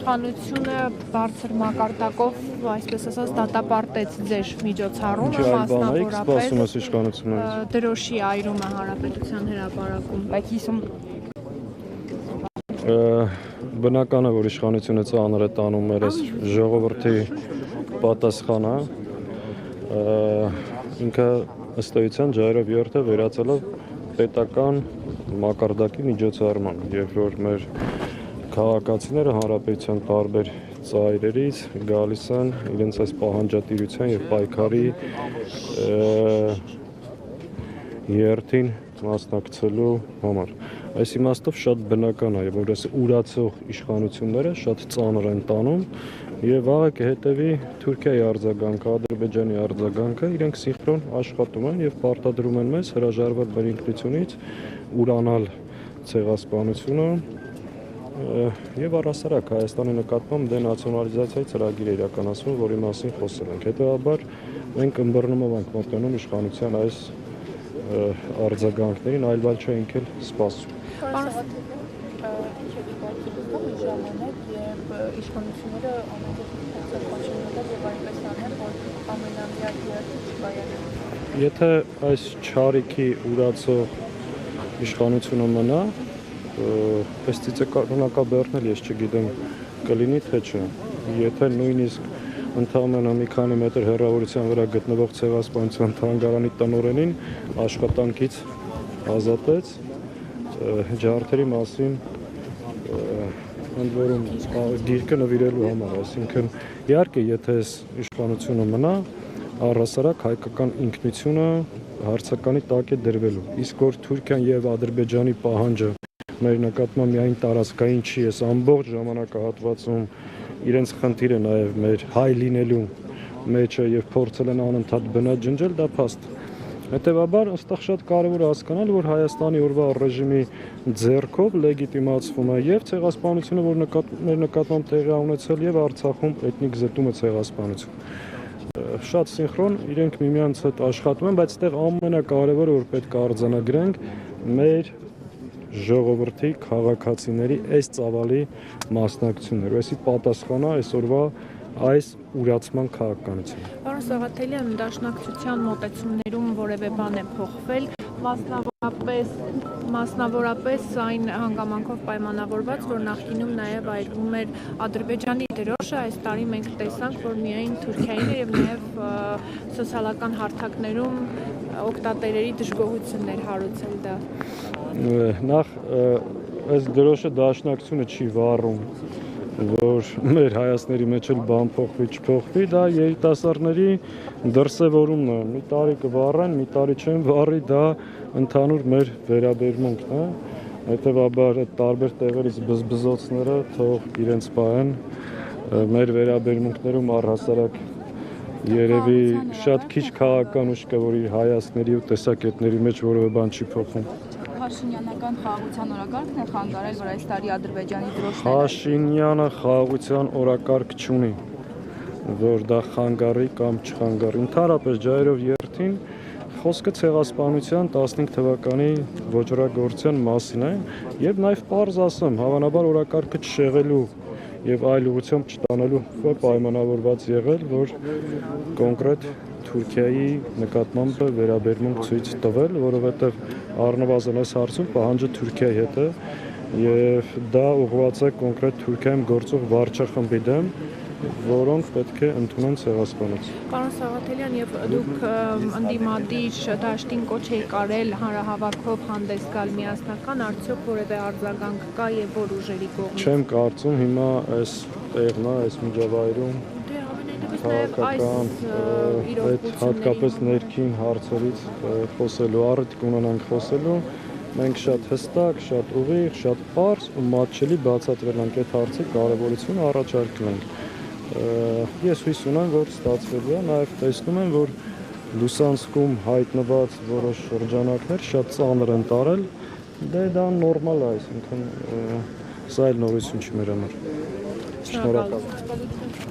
իշխանությունը բարձր մակարդակով, այսպես ասած, դատապարտեց ձեր միջոցառումը, մասնավորապես դրոշի այրումը Հանրապետության հրապարակում։ Բնական է, որ իշխանությունը ծանր է տանում մեր ժողովրդի պատասխանը, ինքը ըստ էության ջայրով երթ է վերածելով պետական մակարդակի միջոցառման, երբ որ մեր քաղաքացիները հանրապետության տարբեր ծայրերից գալիս են իրենց այս պահանջատիրության եւ պայքարի երթին մասնակցելու համար։ Այս իմաստով շատ բնական է, որ այս ուրացող իշխանությունները շատ ծանր են տանում եւ վաղը կհետեւի Թուրքիայի արձագանքը, Ադրբեջանի արձագանքը, իրենք սինխրոն աշխատում են եւ պարտադրում են մեզ հրաժարվել մեր ինքնությունից, ուրանալ ցեղասպանությունը եւ առհասարակ Հայաստանի նկատմամբ դենացիոնալիզացիայի ծրագիր է իրականացվում, որի մասին խոսել ենք։ Հետեւաբար մենք ըմբռնումով ենք մոտենում իշխանության այս արձագանքներին, այլ բան չենք էլ սպասում։ Եթե այս չարիքի ուրացող իշխանությունը մնա, այս ծիծեռնակաբերն էլ ես չգիտեմ կլինի թե չէ։ Եթե նույնիսկ ընդամենը մի քանի մետր հեռավորության վրա գտնվող ցեղասպանության թանգարանի տնօրենին աշխատանքից ազատեց ջարդերի մասին ընդ որում գիրքը նվիրելու համար, այսինքն իհարկե եթե այս իշխանությունը մնա, առհասարակ հայկական ինքնությունը հարցականի տակ է դրվելու, իսկ որ Թուրքիան եւ Ադրբեջանի պահանջը մեր նկատմամբ միայն տարածքային չի, այս ամբողջ ժամանակահատվածում իրենց խնդիրը նաև մեր հայ լինելու մեջը եւ փորձել են անընդհատ բնած ջնջել, դա փաստ։ Հետևաբար այստեղ շատ կարևոր է հասկանալ, որ Հայաստանի օրվա ռեժիմի ձեռքով լեգիտիմացվում է եւ ցեղասպանությունը, որ մեր նկատմամբ տեղի է ունեցել, եւ Արցախում էթնիկ զտումը ցեղասպանություն։ Շատ սինխրոն իրենք միմյանց հետ աշխատում են, բայց այստեղ ամենակարևորը որ պետք է արձանագրենք մեր ժողովրդի քաղաքացիների այս ծավալի մասնակցությունները, այսի պատասխանա այսօրվա այս ուրացման քաղաքականությունը։ Պարոն Սաղաթելյան, դաշնակցության մոտեցումներում որևէ բան է փոխվել, մասնավորապես այն հանգամանքով պայմանավորված, որ նախկինում նաև այրվում էր Ադրբեջանի դրոշը, այս տարի մենք տեսանք, որ միայն Թուրքիային է եւ նաև սոցիալական հարթակներում օգտատերերի դժգոհություններ հարուցել դա։ Նախ այս դրոշը դաշնակցությունը չի վառում, որ մեր հայացների մեջ էլ բան փոխվի, չփոխվի, դա երիտասարդների դրսևորումն է։ Մի տարի կվառեն, մի տարի չեն վառի, դա ընդհանուր մեր վերաբերմունքն է։ Հետևաբար այդ տարբեր տեղերից բզբզոցները թող իրենց պահեն, մեր վերաբերմունքներում առհասարակ երևի շատ քիչ քաղաքական ուժ կա, որ իր հայացքների ու տեսակետների մեջ որևէ բան չի փոխում։ Փաշինյանական խաղաղության օրակարգն է խանգարել, որ այս տարի Ադրբեջանի դրոշները։ Փաշինյանը խաղաղության օրակարգ չունի, որ դա խանգարի կամ չխանգարի։ Ընդհանրապես ջայրով երթին խոսքը ցեղասպանության 15 թվականի ոճրագործության մասին է, եւ նաեւ պարզ ասեմ, հավանաբար օրակարգը չշեղելու եւ այլ ուղղությամբ չտանելու պայմանավորված եղել, որ կոնկրետ Թուրքիայի նկատմամբ վերաբերմունք ցույց տվել, որովհետեւ առնվազն այս հարցում պահանջը Թուրքիայի հետ է եւ դա ուղղված է կոնկրետ Թուրքիայում գործող վարչախմբի դեմ, որոնք պետք է ընդունեն ցեղասպանություն։ Պարոն Սաղաթելյան, եւ դուք ընդդիմադիր դաշտին կոչ եք արել հանրահավաքով հանդես գալ միասնական, արդյոք որևէ արձագանք կա եւ որ ուժերի կողմից։ Չեմ կարծում հիմա այս տեղն է, այս միջավայրում քաղաքական, այդ հատկապես ներքին հարցերից խոսելու, առիթ կունենանք խոսելու, մենք շատ հստակ, շատ ուղիղ, շատ պարզ ու մատչելի բացատրել ենք այդ հարցի կարևորությունը, առաջարկել ենք։ Ես հույս ունեմ, որ ստացվելու է, նաև տեսնում եմ, որ Լուսանսկում հայտնված որոշ շրջանակներ շատ ծանր են տարել, դա նորմալ է, այսինքն սա էլ նորություն չի մեր համար։ Շնորհակալ եմ։